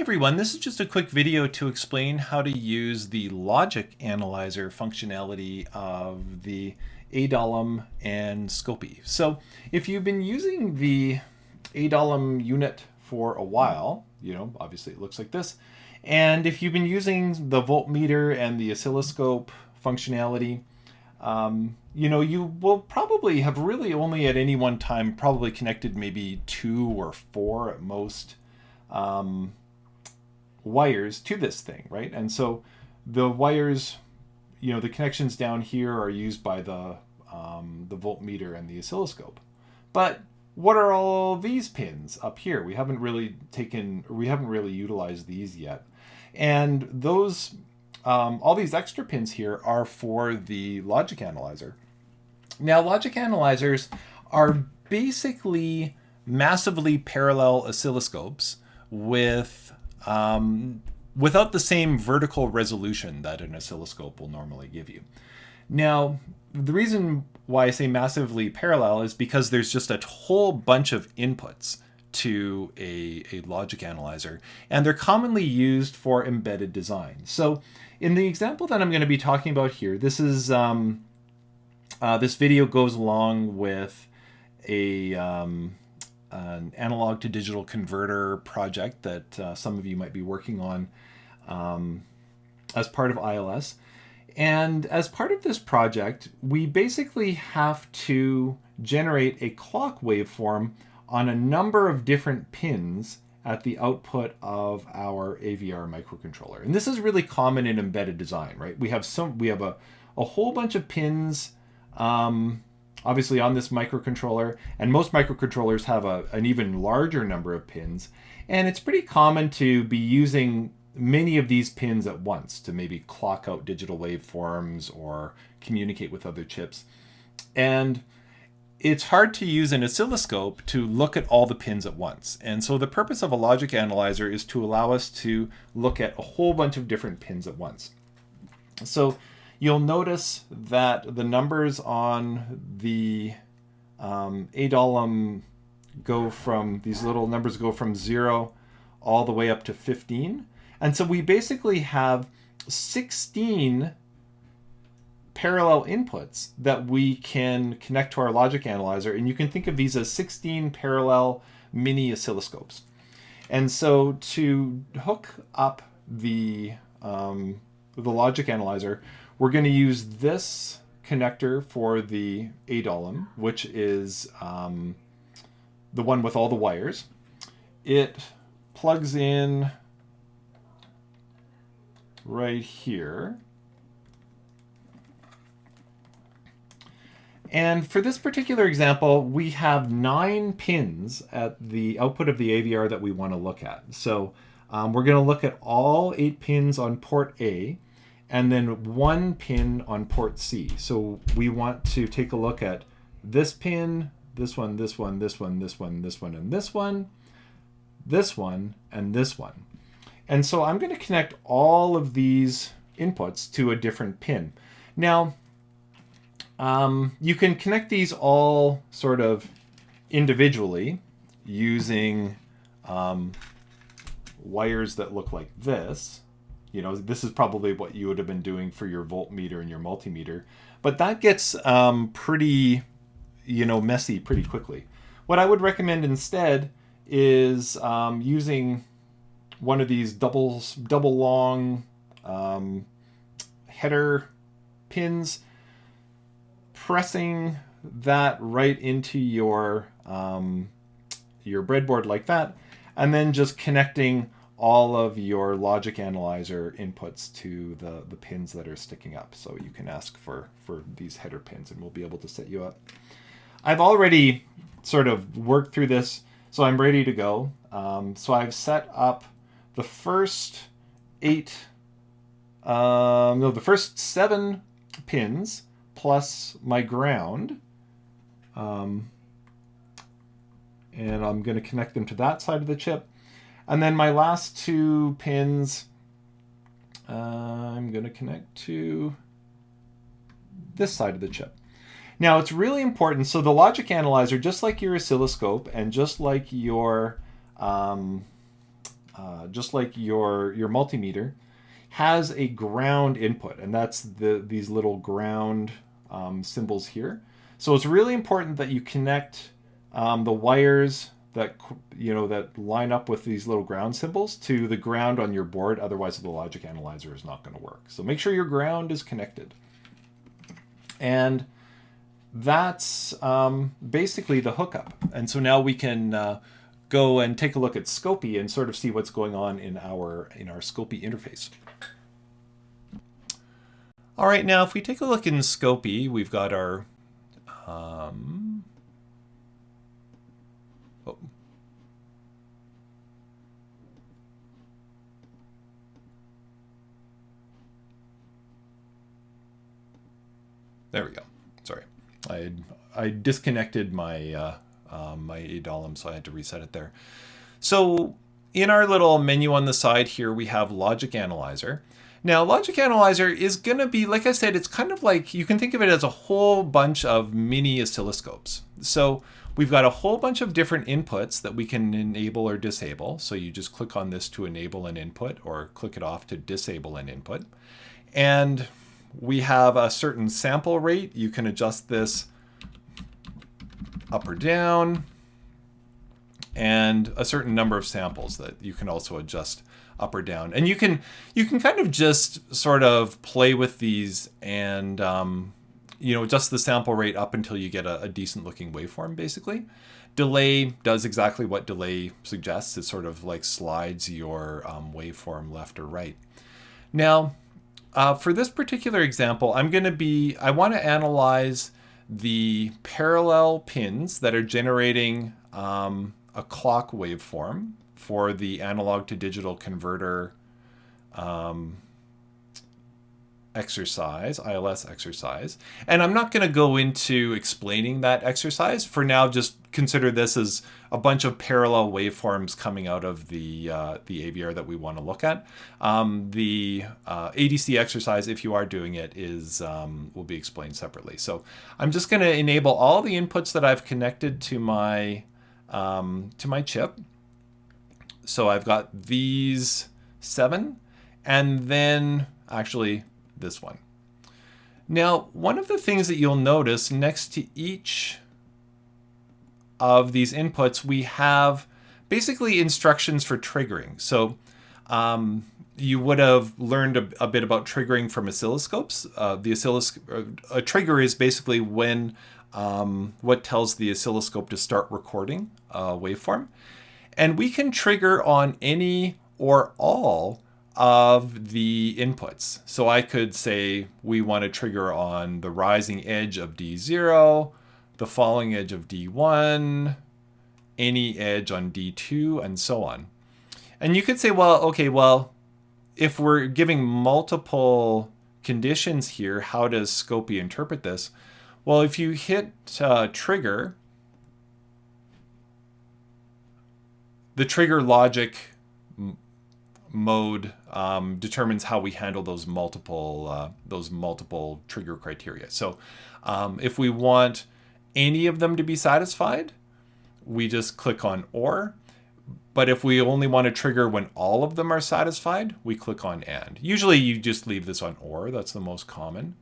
everyone, this is just a quick video to explain how to use the logic analyzer functionality of the ADALM and Scopy. So if you've been using the ADALM unit for a while, obviously it looks like this. And if you've been using the voltmeter and the oscilloscope functionality, you will probably have really only at any one time probably connected maybe 2 or 4 at most wires to this thing, right? And so the wires, the connections down here are used by the voltmeter and the oscilloscope. But what are all these pins up here? We haven't really utilized these yet. And those, all these extra pins here are for the logic analyzer. Now, logic analyzers are basically massively parallel oscilloscopes with without the same vertical resolution that an oscilloscope will normally give you. Now, the reason why I say massively parallel is because there's just a whole bunch of inputs to a logic analyzer, and they're commonly used for embedded design. So in the example that I'm going to be talking about here, this is this video goes along with an analog to digital converter project that some of you might be working on as part of ILS. And as part of this project, we basically have to generate a clock waveform on a number of different pins at the output of our AVR microcontroller. And this is really common in embedded design, right? We have a whole bunch of pins obviously on this microcontroller, and most microcontrollers have an even larger number of pins. And it's pretty common to be using many of these pins at once to maybe clock out digital waveforms or communicate with other chips. And it's hard to use an oscilloscope to look at all the pins at once. And so the purpose of a logic analyzer is to allow us to look at a whole bunch of different pins at once. So you'll notice that the numbers on the ADALM these little numbers go from 0 all the way up to 15. And so we basically have 16 parallel inputs that we can connect to our logic analyzer. And you can think of these as 16 parallel mini oscilloscopes. And so to hook up the logic analyzer, we're going to use this connector for the ADALM, which is the one with all the wires. It plugs in right here. And for this particular example, we have 9 pins at the output of the AVR that we want to look at. So we're going to look at all 8 pins on port A, and then 1 pin on port C. So we want to take a look at this pin, this one, this one, this one, this one, this one, and this one, this one, and this one. And so I'm going to connect all of these inputs to a different pin. Now, you can connect these all sort of individually using wires that look like this. This is probably what you would have been doing for your voltmeter and your multimeter, but that gets pretty, messy pretty quickly. What I would recommend instead is using one of these double long header pins, pressing that right into your breadboard like that, and then just connecting all of your logic analyzer inputs to the pins that are sticking up. So you can ask for these header pins and we'll be able to set you up. I've already sort of worked through this, so I'm ready to go. So I've set up the first 7 pins plus my ground. And I'm going to connect them to that side of the chip. And then my last 2 pins, I'm going to connect to this side of the chip. Now, it's really important. So the logic analyzer, just like your oscilloscope and just like your just like your multimeter, has a ground input, and that's these little ground symbols here. So it's really important that you connect the wires that that line up with these little ground symbols to the ground on your board. Otherwise, the logic analyzer is not going to work. So make sure your ground is connected. And that's basically the hookup. And so now we can go and take a look at Scopy and sort of see what's going on in our Scopy interface. All right, now if we take a look in Scopy, we've got our there we go. Sorry, I disconnected my my ADALM, so I had to reset it there. So in our little menu on the side here, we have Logic Analyzer. Now, Logic Analyzer is going to be, like I said, it's kind of like, you can think of it as a whole bunch of mini oscilloscopes. So we've got a whole bunch of different inputs that we can enable or disable. So you just click on this to enable an input, or click it off to disable an input. And we have a certain sample rate. You can adjust this up or down, and a certain number of samples that you can also adjust up or down. And you can kind of just sort of play with these and adjust the sample rate up until you get a decent looking waveform, basically. Delay does exactly what delay suggests. It sort of like slides your waveform left or right. Now, for this particular example, I want to analyze the parallel pins that are generating a clock waveform for the analog to digital converter exercise, ILS exercise. And I'm not going to go into explaining that exercise. For now, just consider this as a bunch of parallel waveforms coming out of the AVR that we want to look at. The ADC exercise, if you are doing it, will be explained separately. So I'm just going to enable all the inputs that I've connected to my chip. So I've got these 7, and then actually this one. Now, one of the things that you'll notice next to each of these inputs, we have basically instructions for triggering. So you would have learned a bit about triggering from oscilloscopes. A trigger is basically when what tells the oscilloscope to start recording a waveform. And we can trigger on any or all of the inputs. So I could say we want to trigger on the rising edge of D0, the falling edge of D1, any edge on D2, and so on. And you could say, well, okay, well, if we're giving multiple conditions here, how does Scopy interpret this? Well, if you hit trigger, the trigger logic mode determines how we handle those multiple trigger criteria. So if we want any of them to be satisfied, we just click on OR. But if we only want to trigger when all of them are satisfied, we click on AND. Usually you just leave this on OR. That's the most common.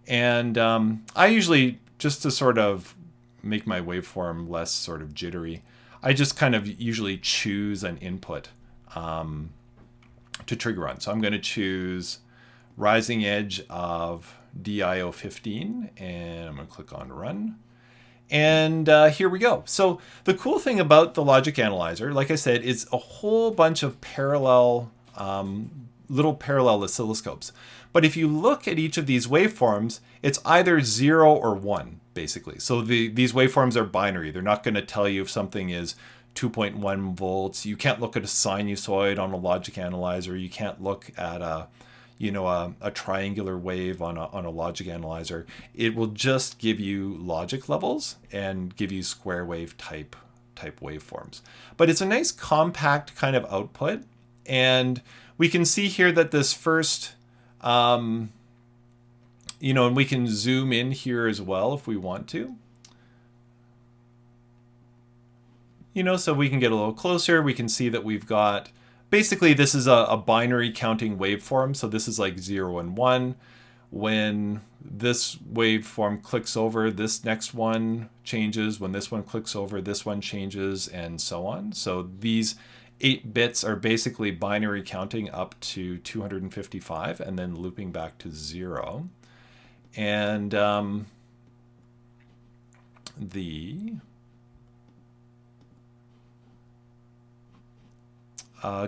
And I usually, just to sort of make my waveform less sort of jittery, I just kind of usually choose an input to trigger on. So I'm going to choose rising edge of DIO15, and I'm going to click on Run. And here we go. So the cool thing about the logic analyzer, like I said, is a whole bunch of parallel, little parallel oscilloscopes. But if you look at each of these waveforms, it's either 0 or 1, basically. So these waveforms are binary. They're not going to tell you if something is 2.1 volts. You can't look at a sinusoid on a logic analyzer. You can't look at a triangular wave on a logic analyzer. It will just give you logic levels and give you square wave type waveforms. But it's a nice compact kind of output. And we can see here that this first, and we can zoom in here as well if we want to. So we can get a little closer. We can see that we've got basically this is a binary counting waveform. So this is like 0 and 1. When this waveform clicks over, this next one changes. When this one clicks over, this one changes, and so on. So these 8 bits are basically binary counting up to 255 and then looping back to 0. And the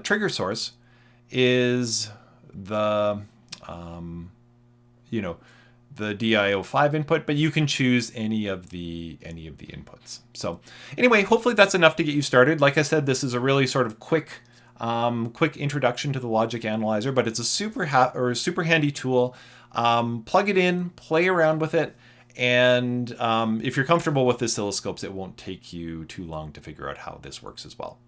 trigger source is the the DIO5 input, but you can choose any of the inputs. So anyway, hopefully that's enough to get you started. Like I said, this is a really sort of quick introduction to the logic analyzer, but it's a super handy tool. Plug it in, play around with it, and if you're comfortable with the oscilloscopes, it won't take you too long to figure out how this works as well.